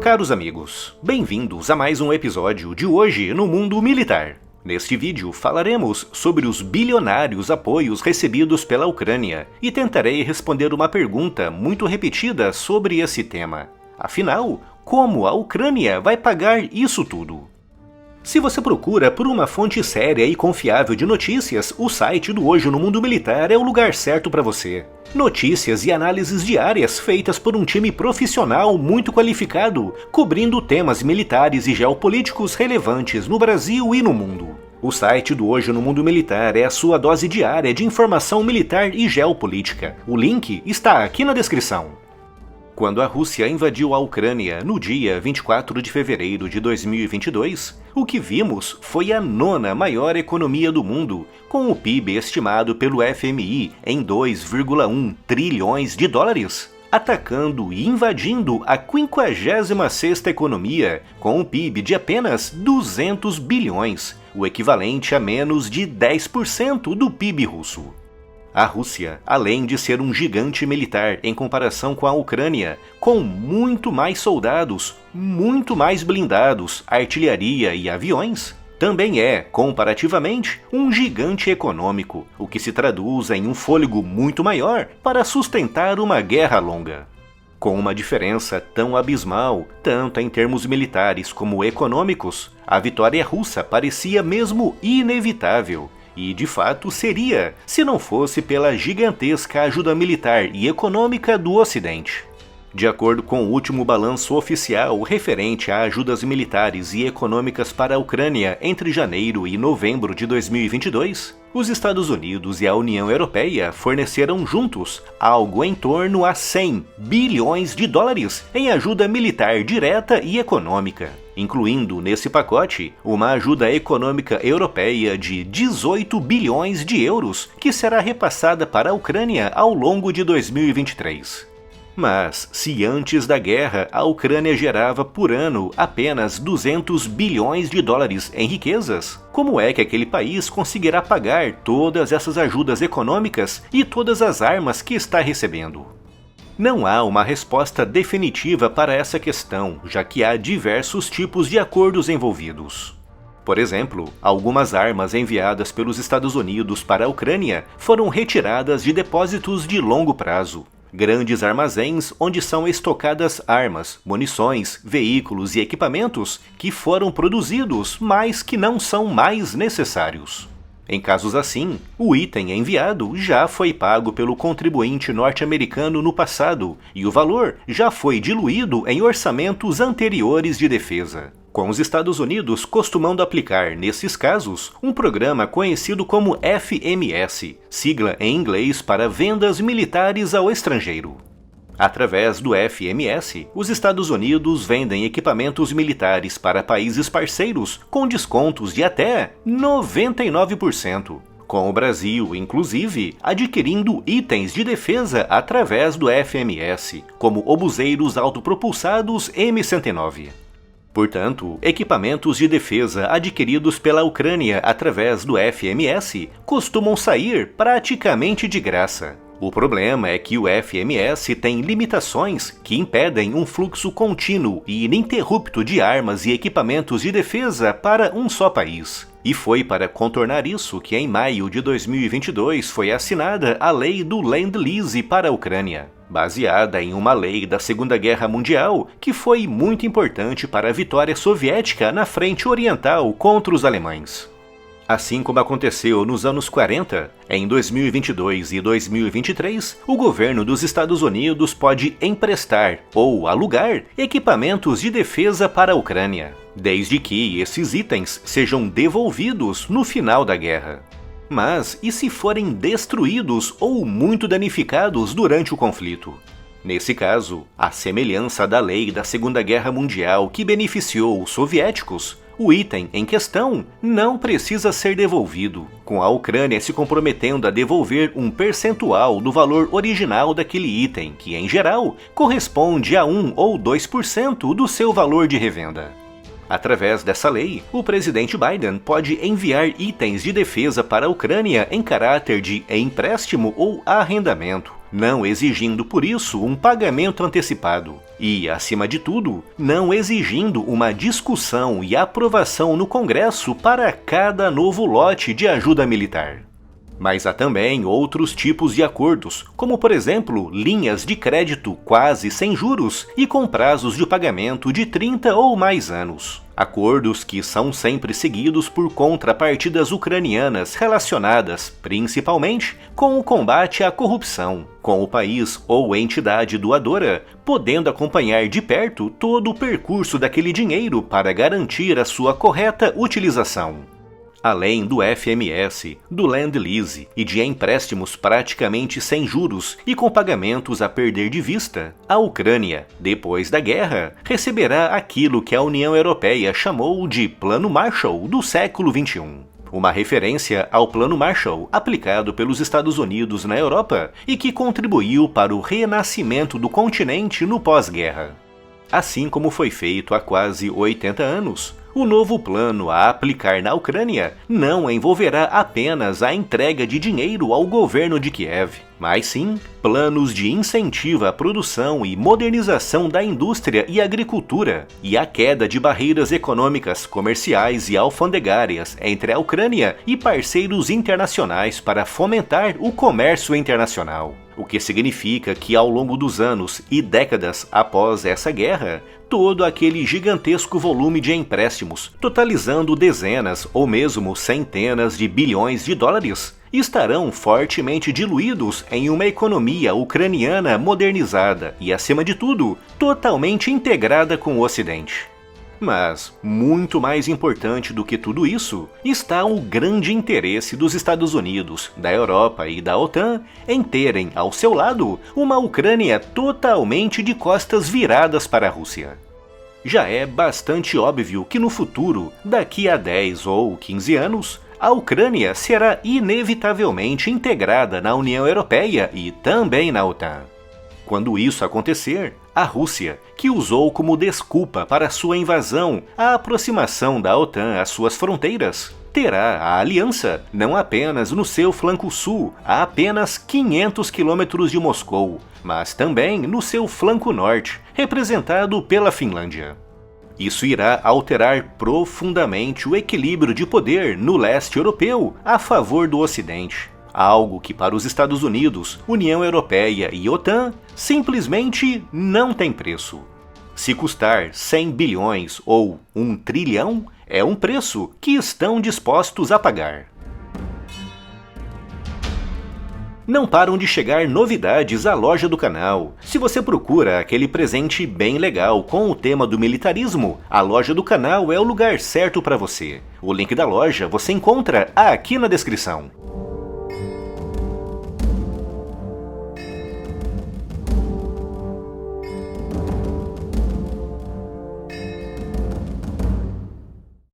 Caros amigos, bem-vindos a mais um episódio de Hoje no Mundo Militar. Neste vídeo falaremos sobre os bilionários apoios recebidos pela Ucrânia e tentarei responder uma pergunta muito repetida sobre esse tema. Afinal, como a Ucrânia vai pagar isso tudo? Se você procura por uma fonte séria e confiável de notícias, o site do Hoje no Mundo Militar é o lugar certo para você. Notícias e análises diárias feitas por um time profissional muito qualificado, cobrindo temas militares e geopolíticos relevantes no Brasil e no mundo. O site do Hoje no Mundo Militar é a sua dose diária de informação militar e geopolítica. O link está aqui na descrição. Quando a Rússia invadiu a Ucrânia no dia 24 de fevereiro de 2022, o que vimos foi a nona maior economia do mundo, com o PIB estimado pelo FMI em 2,1 trilhões de dólares, atacando e invadindo a 56ª economia, com um PIB de apenas 200 bilhões, o equivalente a menos de 10% do PIB russo. A Rússia, além de ser um gigante militar em comparação com a Ucrânia, com muito mais soldados, muito mais blindados, artilharia e aviões, também é, comparativamente, um gigante econômico, o que se traduz em um fôlego muito maior para sustentar uma guerra longa. Com uma diferença tão abismal, tanto em termos militares como econômicos, a vitória russa parecia mesmo inevitável. E de fato seria, se não fosse pela gigantesca ajuda militar e econômica do Ocidente. De acordo com o último balanço oficial referente a ajudas militares e econômicas para a Ucrânia entre janeiro e novembro de 2022, os Estados Unidos e a União Europeia forneceram juntos algo em torno a 100 bilhões de dólares em ajuda militar direta e econômica, incluindo nesse pacote uma ajuda econômica europeia de 18 bilhões de euros, que será repassada para a Ucrânia ao longo de 2023. Mas, se antes da guerra a Ucrânia gerava por ano apenas 200 bilhões de dólares em riquezas, como é que aquele país conseguirá pagar todas essas ajudas econômicas e todas as armas que está recebendo? Não há uma resposta definitiva para essa questão, já que há diversos tipos de acordos envolvidos. Por exemplo, algumas armas enviadas pelos Estados Unidos para a Ucrânia foram retiradas de depósitos de longo prazo. Grandes armazéns onde são estocadas armas, munições, veículos e equipamentos que foram produzidos, mas que não são mais necessários. Em casos assim, o item enviado já foi pago pelo contribuinte norte-americano no passado e o valor já foi diluído em orçamentos anteriores de defesa, com os Estados Unidos costumando aplicar, nesses casos, um programa conhecido como FMS, sigla em inglês para Vendas Militares ao Estrangeiro. Através do FMS, os Estados Unidos vendem equipamentos militares para países parceiros com descontos de até 99%, com o Brasil, inclusive, adquirindo itens de defesa através do FMS, como obuseiros autopropulsados M109. Portanto, equipamentos de defesa adquiridos pela Ucrânia através do FMS costumam sair praticamente de graça. O problema é que o FMS tem limitações que impedem um fluxo contínuo e ininterrupto de armas e equipamentos de defesa para um só país. E foi para contornar isso que em maio de 2022 foi assinada a Lei do Land-Lease para a Ucrânia, baseada em uma lei da Segunda Guerra Mundial que foi muito importante para a vitória soviética na frente oriental contra os alemães. Assim como aconteceu nos anos 40, em 2022 e 2023, o governo dos Estados Unidos pode emprestar ou alugar equipamentos de defesa para a Ucrânia, desde que esses itens sejam devolvidos no final da guerra. Mas e se forem destruídos ou muito danificados durante o conflito? Nesse caso, à semelhança da lei da Segunda Guerra Mundial que beneficiou os soviéticos, o item em questão não precisa ser devolvido, com a Ucrânia se comprometendo a devolver um percentual do valor original daquele item, que em geral corresponde a 1 ou 2% do seu valor de revenda. Através dessa lei, o presidente Biden pode enviar itens de defesa para a Ucrânia em caráter de empréstimo ou arrendamento, não exigindo por isso um pagamento antecipado. E, acima de tudo, não exigindo uma discussão e aprovação no Congresso para cada novo lote de ajuda militar. Mas há também outros tipos de acordos, como por exemplo, linhas de crédito quase sem juros e com prazos de pagamento de 30 ou mais anos. Acordos que são sempre seguidos por contrapartidas ucranianas relacionadas, principalmente, com o combate à corrupção, com o país ou entidade doadora, podendo acompanhar de perto todo o percurso daquele dinheiro para garantir a sua correta utilização. Além do FMS, do Land Lease e de empréstimos praticamente sem juros e com pagamentos a perder de vista, a Ucrânia, depois da guerra, receberá aquilo que a União Europeia chamou de Plano Marshall do século XXI. Uma referência ao Plano Marshall aplicado pelos Estados Unidos na Europa e que contribuiu para o renascimento do continente no pós-guerra. Assim como foi feito há quase 80 anos, o novo plano a aplicar na Ucrânia não envolverá apenas a entrega de dinheiro ao governo de Kiev, mas sim planos de incentivo à produção e modernização da indústria e agricultura, e a queda de barreiras econômicas, comerciais e alfandegárias entre a Ucrânia e parceiros internacionais para fomentar o comércio internacional. O que significa que ao longo dos anos e décadas após essa guerra, todo aquele gigantesco volume de empréstimos, totalizando dezenas ou mesmo centenas de bilhões de dólares, estarão fortemente diluídos em uma economia ucraniana modernizada e, acima de tudo, totalmente integrada com o Ocidente. Mas, muito mais importante do que tudo isso, está o grande interesse dos Estados Unidos, da Europa e da OTAN em terem, ao seu lado, uma Ucrânia totalmente de costas viradas para a Rússia. Já é bastante óbvio que no futuro, daqui a 10 ou 15 anos, a Ucrânia será inevitavelmente integrada na União Europeia e também na OTAN. Quando isso acontecer, a Rússia, que usou como desculpa para sua invasão a aproximação da OTAN às suas fronteiras, terá a aliança não apenas no seu flanco sul, a apenas 500 quilômetros de Moscou, mas também no seu flanco norte, representado pela Finlândia. Isso irá alterar profundamente o equilíbrio de poder no leste europeu a favor do Ocidente. Algo que para os Estados Unidos, União Europeia e OTAN simplesmente não tem preço. Se custar 100 bilhões ou 1 trilhão, é um preço que estão dispostos a pagar. Não param de chegar novidades à loja do canal. Se você procura aquele presente bem legal com o tema do militarismo, a loja do canal é o lugar certo para você. O link da loja você encontra aqui na descrição.